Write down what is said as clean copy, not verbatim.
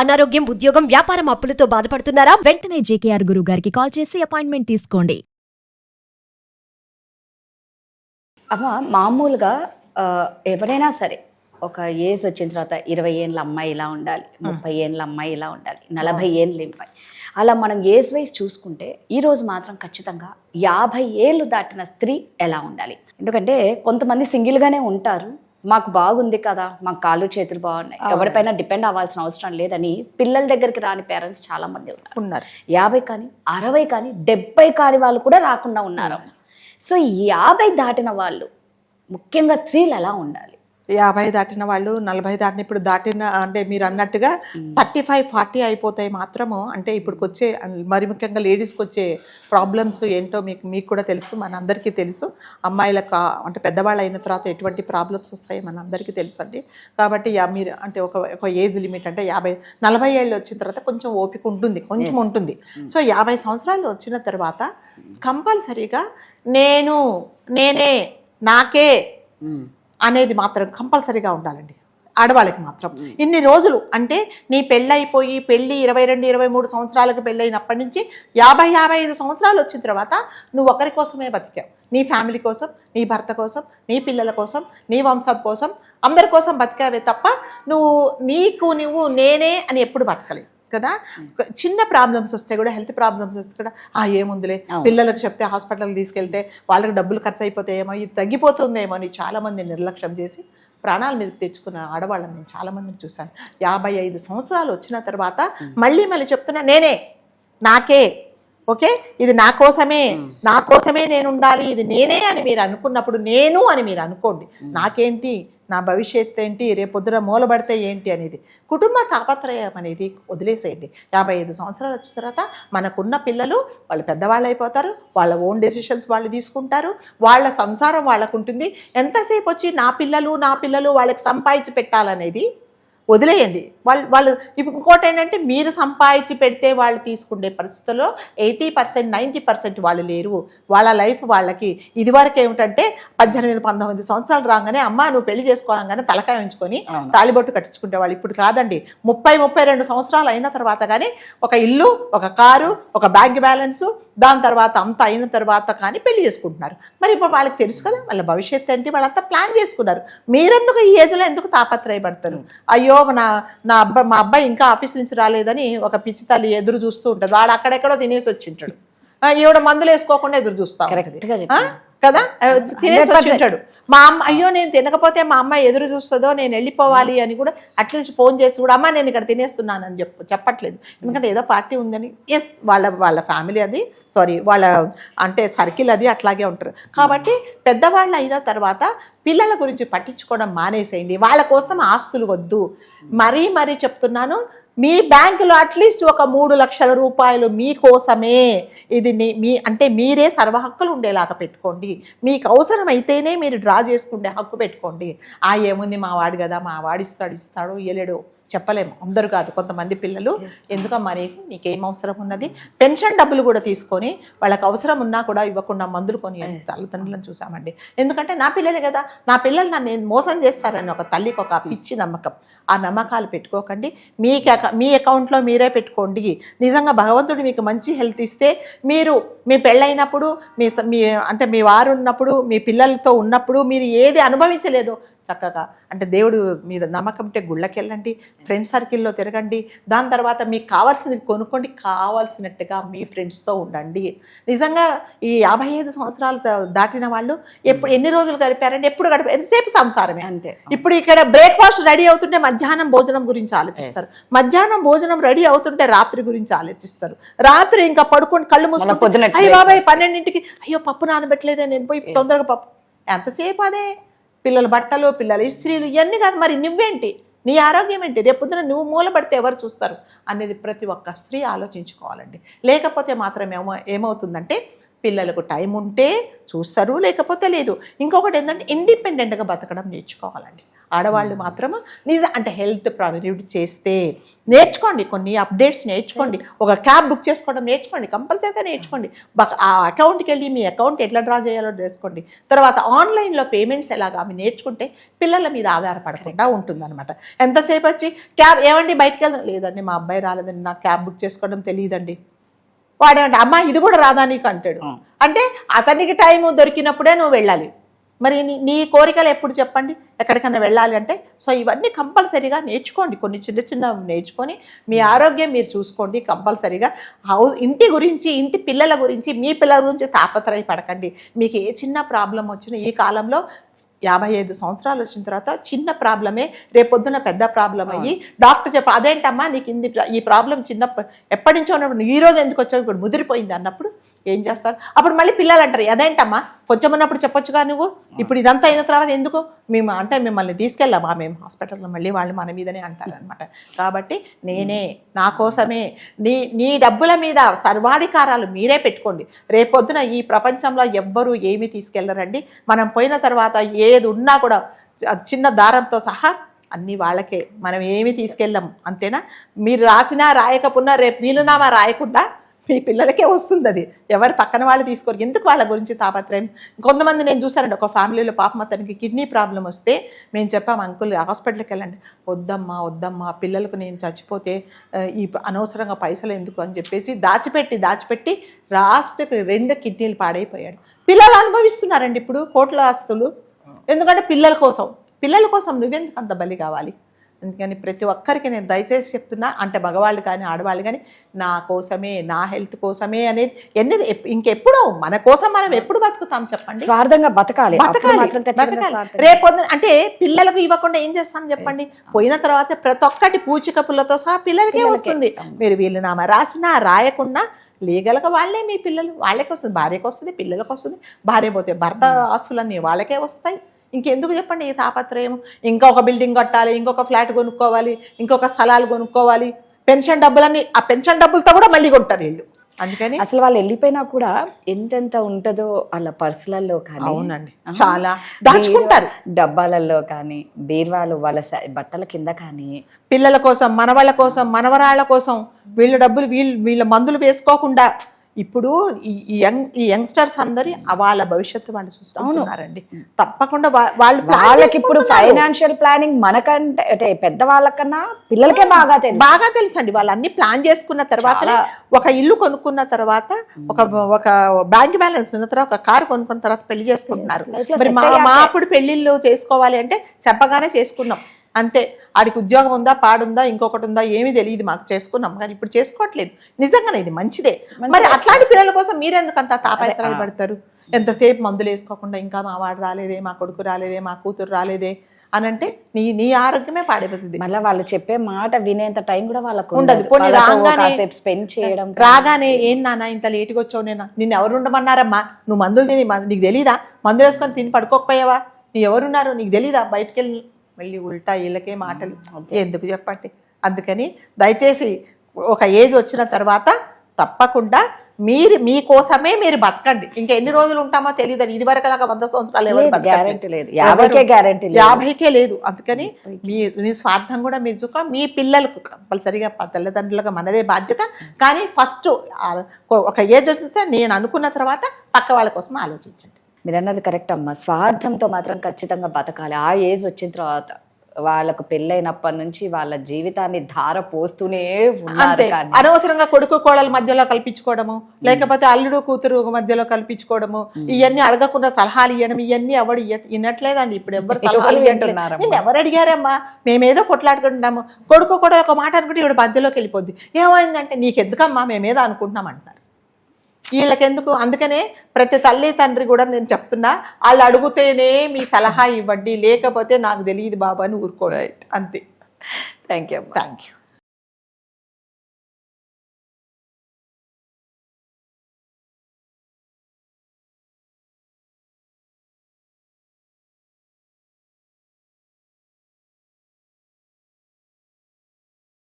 అనారోగ్యం, ఉద్యోగం, వ్యాపారం అప్పులతో బాధపడుతున్నారా? వెంటనే జేకేఆర్ గురువు గారికి కాల్ చేసి అపాయింట్మెంట్ తీసుకోండి. అమ్మ మామూలుగా ఎవరైనా సరే ఒక ఏజ్ వచ్చిన తర్వాత 20 ఏళ్ళ అమ్మాయి ఇలా ఉండాలి, 30 ఏళ్ళ అమ్మాయి ఇలా ఉండాలి, 40 ఏళ్ళ అమ్మాయి అలా మనం ఏజ్ వైజ్ చూసుకుంటే ఈరోజు మాత్రం ఖచ్చితంగా 50 ఏళ్ళు దాటిన స్త్రీ ఎలా ఉండాలి? ఎందుకంటే కొంతమంది సింగిల్గానే ఉంటారు, మాకు బాగుంది కదా, మాకు కాళ్ళు చేతులు బాగున్నాయి, ఎవరిపైన డిపెండ్ అవ్వాల్సిన అవసరం లేదని పిల్లల దగ్గరికి రాని పేరెంట్స్ చాలా మంది ఉన్నారు. 50 కానీ 60 కానీ 70 కాని వాళ్ళు కూడా రాకుండా ఉన్నారు. సో 50 దాటిన వాళ్ళు ముఖ్యంగా స్త్రీలు ఎలా ఉండాలి? 50 దాటిన వాళ్ళు 40 దాటిన ఇప్పుడు దాటిన అంటే మీరు అన్నట్టుగా 35-40 అయిపోతాయి మాత్రము. అంటే ఇప్పుడుకి వచ్చే మరి ముఖ్యంగా లేడీస్కి వచ్చే ప్రాబ్లమ్స్ ఏంటో మీకు కూడా తెలుసు, మనందరికీ తెలుసు. అమ్మాయిలకు అంటే పెద్దవాళ్ళు అయిన తర్వాత ఎటువంటి ప్రాబ్లమ్స్ వస్తాయి మనందరికీ తెలుసు అండి. కాబట్టి మీరు అంటే ఒక ఏజ్ లిమిట్ అంటే 40 ఏళ్ళు వచ్చిన తర్వాత కొంచెం ఓపిక ఉంటుంది, కొంచెం ఉంటుంది. సో 50 సంవత్సరాలు వచ్చిన తర్వాత కంపల్సరీగా నేనే నాకే అనేది మాత్రం కంపల్సరీగా ఉండాలండి ఆడవాళ్ళకి మాత్రం. ఇన్ని రోజులు అంటే నీ పెళ్ళి 22-23 సంవత్సరాలకు పెళ్ళైనప్పటి నుంచి 50-55 సంవత్సరాలు వచ్చిన తర్వాత నువ్వు ఒకరి కోసమే బతికావు. నీ ఫ్యామిలీ కోసం, నీ భర్త కోసం, నీ పిల్లల కోసం, నీ వంశం కోసం, అందరి కోసం బతికావే తప్ప నువ్వు నేనే అని ఎప్పుడు బతకలేదు కదా. చిన్న ప్రాబ్లమ్స్ వస్తే కూడా, హెల్త్ ప్రాబ్లమ్స్ వస్తే కూడా ఏముందిలే, పిల్లలకు చెప్తే హాస్పిటల్కి తీసుకెళ్తే వాళ్ళకి డబ్బులు ఖర్చు అయిపోతాయేమో, ఇది తగ్గిపోతుందేమో అని చాలామంది నిర్లక్ష్యం చేసి ప్రాణాల మీదకి తెచ్చుకున్న ఆడవాళ్ళని నేను చాలామందిని చూశాను. 55 సంవత్సరాలు వచ్చిన తర్వాత మళ్ళీ చెప్తున్నా నేనే, నాకే, ఓకే ఇది నా కోసమే నేను ఉండాలి, ఇది నేనే అని మీరు అనుకున్నప్పుడు నేను అని మీరు అనుకోండి. నాకేంటి, నా భవిష్యత్తు ఏంటి, రేపొద్దున మూలబడితే ఏంటి అనేది కుటుంబ తాపత్రయం అనేది వదిలేసేయండి. 55 సంవత్సరాలు వచ్చిన తర్వాత మనకున్న పిల్లలు వాళ్ళు పెద్దవాళ్ళు అయిపోతారు, వాళ్ళ ఓన్ డెసిషన్స్ వాళ్ళు తీసుకుంటారు, వాళ్ళ సంసారం వాళ్ళకు ఉంటుంది. ఎంతసేపు వచ్చి నా పిల్లలు వాళ్ళకి సంపాదించి పెట్టాలనేది వదిలేయండి. వాళ్ళు ఇప్పుడు ఇంకోటి ఏంటంటే మీరు సంపాదించి పెడితే వాళ్ళు తీసుకునే పరిస్థితుల్లో 80% 90% వాళ్ళు లేరు. వాళ్ళ లైఫ్ వాళ్ళకి ఇదివరకు ఏమిటంటే 18-19 సంవత్సరాలు రాగానే అమ్మ నువ్వు పెళ్లి చేసుకోగానే తలకాయ ఉంచుకొని తాళిబొట్టు కట్టించుకునే వాళ్ళు. ఇప్పుడు కాదండి, 30-32 సంవత్సరాలు అయిన తర్వాత కానీ ఒక ఇల్లు, ఒక కారు, ఒక బ్యాంక్ బ్యాలెన్సు, దాని తర్వాత అంత అయిన తర్వాత కానీ పెళ్లి చేసుకుంటున్నారు. మరి ఇప్పుడు వాళ్ళకి తెలుసు కదా వాళ్ళ భవిష్యత్తు ఏంటి, వాళ్ళంతా ప్లాన్ చేసుకున్నారు. మీరెందుకు ఈ ఏజ్లో ఎందుకు తాపత్రయపడతారు? అయ్యో మా అబ్బాయి ఇంకా ఆఫీస్ నుంచి రాలేదని ఒక పిచ్చి తల్లి ఎదురు చూస్తూ ఉంటుంది. వాడు అక్కడెక్కడో తినేసి వచ్చింటాడు, ఈవిడ మందులు వేసుకోకుండా ఎదురు చూస్తా కదా, తినేసి వచ్చింటాడు. మా అమ్మ అయ్యో నేను తినకపోతే మా అమ్మ ఎదురు చూస్తుందో, నేను వెళ్ళిపోవాలి అని కూడా అట్లీస్ట్ ఫోన్ చేసి కూడా అమ్మ నేను ఇక్కడ తినేస్తున్నాను అని చెప్పట్లేదు. ఎందుకంటే ఏదో పార్టీ ఉందని. ఎస్ వాళ్ళ ఫ్యామిలీ అది, వాళ్ళ అంటే సర్కిల్ అది అట్లాగే ఉంటారు. కాబట్టి పెద్దవాళ్ళు అయిన తర్వాత పిల్లల గురించి పట్టించుకోవడం మానేసేయండి. వాళ్ళ కోసం ఆస్తులు వద్దు. మరీ చెప్తున్నాను, మీ బ్యాంకులో అట్లీస్ట్ ఒక 3 లక్షల రూపాయలు మీకోసమే, ఇది అంటే మీరే సర్వహక్కులు ఉండేలాగా పెట్టుకోండి. మీకు అవసరమైతేనే మీరు డ్రా చేసుకుంటే హక్కు పెట్టుకోండి. ఏముంది మా వాడు కదా, మా వాడు ఇస్తాడు ఇయ్యలేడు చెప్పలేము, అందరూ కాదు, కొంతమంది పిల్లలు ఎందుకమ్మా నీకేం అవసరం ఉన్నది, పెన్షన్ డబ్బులు కూడా తీసుకొని వాళ్ళకి అవసరం ఉన్నా కూడా ఇవ్వకుండా మందులు కొని తల్లిదండ్రులను చూసామండి. ఎందుకంటే నా పిల్లలే కదా, నా పిల్లలు నన్ను మోసం చేస్తారని ఒక తల్లికి ఒక పిచ్చి నమ్మకం. ఆ నమ్మకాలు పెట్టుకోకండి. మీ అకౌంట్లో మీరే పెట్టుకోండి. నిజంగా భగవంతుడు మీకు మంచి హెల్త్ ఇస్తే మీరు మీ పెళ్ళైనప్పుడు అంటే మీ వారు ఉన్నప్పుడు, మీ పిల్లలతో ఉన్నప్పుడు మీరు ఏది అనుభవించలేదో చక్కగా అంటే దేవుడు మీద నమ్మకం ఉంటే గుళ్ళకి వెళ్ళండి, ఫ్రెండ్స్ సర్కిల్లో తిరగండి, దాని తర్వాత మీకు కావాల్సినది కొనుక్కోండి, కావాల్సినట్టుగా మీ ఫ్రెండ్స్తో ఉండండి. నిజంగా ఈ 55 సంవత్సరాలు దాటిన వాళ్ళు ఎన్ని రోజులు గడిపారంటే ఎంతసేపు సంసారమే అంతే. ఇప్పుడు ఇక్కడ బ్రేక్ఫాస్ట్ రెడీ అవుతుంటే మధ్యాహ్నం భోజనం గురించి ఆలోచిస్తారు, మధ్యాహ్నం భోజనం రెడీ అవుతుంటే రాత్రి గురించి ఆలోచిస్తారు, రాత్రి ఇంకా పడుకొని కళ్ళు మూసుకొని అయ్యో బాబాయ్ 12ంటికి అయ్యో పప్పు నానబెట్టలేదే, నేను పోయి తొందరగా పప్పు. ఎంతసేపు అదే పిల్లల బట్టలు, పిల్లల ఇస్త్రీలు, ఇవన్నీ కాదు. మరి నువ్వేంటి, నీ ఆరోగ్యం ఏంటి, రేపొద్దున నువ్వు మూలపడితే ఎవరు చూస్తారు అనేది ప్రతి ఒక్క స్త్రీ ఆలోచించుకోవాలండి. లేకపోతే మాత్రం ఏమవుతుందంటే పిల్లలకు టైం ఉంటే చూస్తారు, లేకపోతే లేదు. ఇంకొకటి ఏంటంటే ఇండిపెండెంట్గా బతకడం నేర్చుకోవాలండి. ఆడవాళ్ళు మాత్రము అంటే హెల్త్ ప్రైవేట్ చేస్తే నేర్చుకోండి, కొన్ని అప్డేట్స్ నేర్చుకోండి, ఒక క్యాబ్ బుక్ చేసుకోవడం నేర్చుకోండి, కంపల్సరీగా నేర్చుకోండి. ఆ అకౌంట్కి వెళ్ళి మీ అకౌంట్ ఎట్లా డ్రా చేయాలో నేర్చుకోండి. తర్వాత ఆన్లైన్లో పేమెంట్స్ ఎలాగా అవి నేర్చుకుంటే పిల్లల మీద ఆధారపడకుండా ఉంటుందన్నమాట. ఎంతసేపు వచ్చి క్యాబ్ ఏమండి బయటకు వెళ్దాం, లేదండి మా అబ్బాయి రాలేదండి, నాకు క్యాబ్ బుక్ చేసుకోవడం తెలియదండి. వాడేమంటే అమ్మ ఇది కూడా రాదా నీకు అంటాడు. అంటే అతనికి టైం దొరికినప్పుడే నువ్వు వెళ్ళాలి. మరి నీ కోరికలు ఎప్పుడు చెప్పండి ఎక్కడికైనా వెళ్ళాలి అంటే. సో ఇవన్నీ కంపల్సరీగా నేర్చుకోండి, కొన్ని చిన్న చిన్న నేర్చుకొని మీ ఆరోగ్యం మీరు చూసుకోండి. కంపల్సరీగా ఇంటి గురించి, ఇంటి పిల్లల గురించి, మీ పిల్లల గురించి తాపత్రయపడకండి. మీకు ఏ చిన్న ప్రాబ్లం వచ్చినా ఈ కాలంలో 55 సంవత్సరాలు వచ్చిన తర్వాత చిన్న ప్రాబ్లమే రేపొద్దున పెద్ద ప్రాబ్లం అయ్యి డాక్టర్ చెప్ప అదేంటమ్మా నీకు ఈ ప్రాబ్లం ఎప్పటి నుంచో ఉన్నప్పుడు ఈ రోజు ఎందుకు వచ్చావు ఇప్పుడు ముదిరిపోయింది అన్నప్పుడు ఏం చేస్తారు? అప్పుడు మళ్ళీ పిల్లలు అంటారు అదేంటమ్మా కొంచెం ఉన్నప్పుడు చెప్పొచ్చుగా నువ్వు, ఇప్పుడు ఇదంతా అయిన తర్వాత ఎందుకు మేము అంటే మిమ్మల్ని తీసుకెళ్ళామా మేము హాస్పిటల్లో, మళ్ళీ వాళ్ళు మన మీదనే అంటారనమాట. కాబట్టి నేనే నా కోసమే నీ డబ్బుల మీద సర్వాధికారాలు మీరే పెట్టుకోండి. రేపొద్దున ఈ ప్రపంచంలో ఎవ్వరూ ఏమీ తీసుకెళ్ళరండి. మనం పోయిన తర్వాత ఏది ఉన్నా కూడా చిన్న దారంతో సహా అన్నీ వాళ్ళకే, మనం ఏమీ తీసుకెళ్ళాం అంతేనా. మీరు రాసినా రాయకపోయినా రేపు వీలునామా రాయకుండా మీ పిల్లలకే వస్తుంది. అది ఎవరు పక్కన వాళ్ళు తీసుకోరు. ఎందుకు వాళ్ళ గురించి తాపత్రయం? కొంతమంది నేను చూసానండి, ఒక ఫ్యామిలీలో పాపం అతనికి కిడ్నీ ప్రాబ్లం వస్తే మేము చెప్పాం అంకుల్ హాస్పిటల్కి వెళ్ళండి, వద్దమ్మా పిల్లలకు నేను చచ్చిపోతే ఈ అనవసరంగా పైసలు ఎందుకు అని చెప్పేసి దాచిపెట్టి లాస్ట్కి 2 కిడ్నీలు పాడైపోయాడు. పిల్లలు అనుభవిస్తున్నారండి ఇప్పుడు కోట్ల ఆస్తులు. ఎందుకంటే పిల్లల కోసం నువ్వెందుకు అంత బలి కావాలి? అందుకని ప్రతి ఒక్కరికి నేను దయచేసి చెప్తున్నా, అంటే మగవాళ్ళు కానీ ఆడవాళ్ళు కానీ నా కోసమే, నా హెల్త్ కోసమే అనేది ఇంకెప్పుడు మన కోసం మనం ఎప్పుడు బతుకుతాం చెప్పండి? స్వార్థంగా బతకాలి. రేపొద్దు అంటే పిల్లలకు ఇవ్వకుండా ఏం చేస్తాం చెప్పండి? పోయిన తర్వాత ప్రతి ఒక్కటి పూచిక పుల్లతో సహా పిల్లలకే వస్తుంది. మీరు వీలునామా రాసినా రాయకుండా లీగల్గా వాళ్ళే మీ పిల్లలు, వాళ్ళకే వస్తుంది, భార్యకు వస్తుంది, పిల్లలకు వస్తుంది. భార్య పోతే భర్త ఆస్తులన్నీ వాళ్ళకే వస్తాయి. ఇంకెందుకు చెప్పండి ఈ తాపత్రయం? ఇంకొక బిల్డింగ్ కట్టాలి, ఇంకొక ఫ్లాట్ కొనుక్కోవాలి, ఇంకొక స్థలాలు కొనుక్కోవాలి, పెన్షన్ డబ్బులన్నీ ఆ పెన్షన్ డబ్బులతో కూడా మళ్ళీ కొంటారు వీళ్ళు. అందుకని అసలు వాళ్ళు వెళ్ళిపోయినా కూడా ఎంతెంత ఉంటుందో వాళ్ళ పర్సులలో కానీ, అవునండి చాలా దాచుకుంటారు, డబ్బాలలో కానీ, బీర్వాలు వాళ్ళ బట్టల కింద కానీ, పిల్లల కోసం, మనవాళ్ళ కోసం, మనవరాళ్ళ కోసం వీళ్ళ డబ్బులు వీళ్ళ మందులు వేసుకోకుండా ఇప్పుడు ఈ యంగ్స్టర్స్ అందరి వాళ్ళ భవిష్యత్తు వాళ్ళు చూస్తున్నారండి. తప్పకుండా వాళ్ళకి ఇప్పుడు ఫైనాన్షియల్ ప్లానింగ్ మనకంటే అంటే పెద్దవాళ్ళకన్నా పిల్లలకే బాగా తెలుసు అండి. వాళ్ళు అన్ని ప్లాన్ చేసుకున్న తర్వాత, ఒక ఇల్లు కొనుక్కున్న తర్వాత, ఒక బ్యాంక్ బ్యాలెన్స్ ఉన్న తర్వాత, ఒక కారు కొనుక్కున్న తర్వాత పెళ్లి చేసుకుంటున్నారు. మరి మా అప్పుడు పెళ్లిళ్ళు చేసుకోవాలి అంటే చెప్పగానే చేసుకున్నాం అంతే. ఆడికి ఉద్యోగం ఉందా, పాడుందా, ఇంకొకటి ఉందా ఏమీ తెలియదు, మాకు చేసుకున్నాం. కానీ ఇప్పుడు చేసుకోవట్లేదు. నిజంగానే ఇది మంచిదే. మరి అట్లాంటి పిల్లల కోసం మీరెందుకు అంత తాపత్రయ పడతారు? ఎంతసేపు మందులు వేసుకోకుండా ఇంకా మా వాడు రాలేదే, మా కొడుకు రాలేదే, మా కూతురు రాలేదే అని అంటే నీ ఆరోగ్యమే పాడైపోతుంది. మళ్ళీ వాళ్ళు చెప్పే మాట వినేంత టైం కూడా వాళ్ళకు ఉండదు. పోనీ స్పెండ్ చేయడం రాగానే ఏం నాన్న ఇంత లేటుగా వచ్చావు, నిన్ను ఎవరు ఉండమన్నారమ్మా, నువ్వు మందులు తిని నీకు తెలీదా, మందులు వేసుకొని తిని పడుకోకపోయావా, నీ ఎవరున్నారు నీకు తెలీదా, బయటకు వెళ్ళి మళ్ళీ ఉల్టా వీళ్ళకే మాటలు ఎందుకు చెప్పండి? అందుకని దయచేసి ఒక ఏజ్ వచ్చిన తర్వాత తప్పకుండా మీకోసమే మీరు బతకండి. ఇంకా ఎన్ని రోజులు ఉంటామో తెలియదు. ఇది వరకు లాగా 100 సంవత్సరాలు ఎవరు గ్యారెంటీ లేదు, 50కే లేదు. అందుకని మీ స్వార్థం కూడా మీరు చూసుకో. మీ పిల్లలకు కంపల్సరిగా తల్లిదండ్రులుగా మనదే బాధ్యత. కానీ ఫస్ట్ ఒక ఏజ్ వచ్చితే నేను అనుకున్న తర్వాత పక్క వాళ్ళ కోసం ఆలోచించండి. మీరు అన్నది కరెక్ట్ అమ్మా. స్వార్థంతో మాత్రం ఖచ్చితంగా బతకాలి. ఆ ఏజ్ వచ్చిన తర్వాత వాళ్ళకు పెళ్ళైనప్పటి నుంచి వాళ్ళ జీవితాన్ని ధార పోస్తూనే అంతే. అనవసరంగా కొడుకు కోడల మధ్యలో కల్పించుకోవడము, లేకపోతే అల్లుడు కూతురు మధ్యలో కల్పించుకోవడము, ఇవన్నీ అడగకుండా సలహాలు ఇవ్వడం, ఇవన్నీ ఎవడు వినట్లేదండి. ఇప్పుడు ఎవరు సలహాలు వింటున్నారు? నేను ఎవరు అడిగారమ్మా, మేమేదో కొట్లాడుకుంటున్నాము, కొడుకు కూడా ఒక మాట అనుకుంటే ఇవిడ మధ్యలోకి వెళ్ళిపోద్ది. ఏమైందంటే నీకెందుకమ్మా మేమేదో అనుకుంటున్నాం అంటారు. వీళ్ళకెందుకు? అందుకనే ప్రతి తల్లి తండ్రి కూడా నేను చెప్తున్నా, వాళ్ళు అడుగుతేనే మీ సలహా ఇవ్వండి, లేకపోతే నాకు తెలియదు బాబా అని ఊరుకోండి అంతే. Thank you.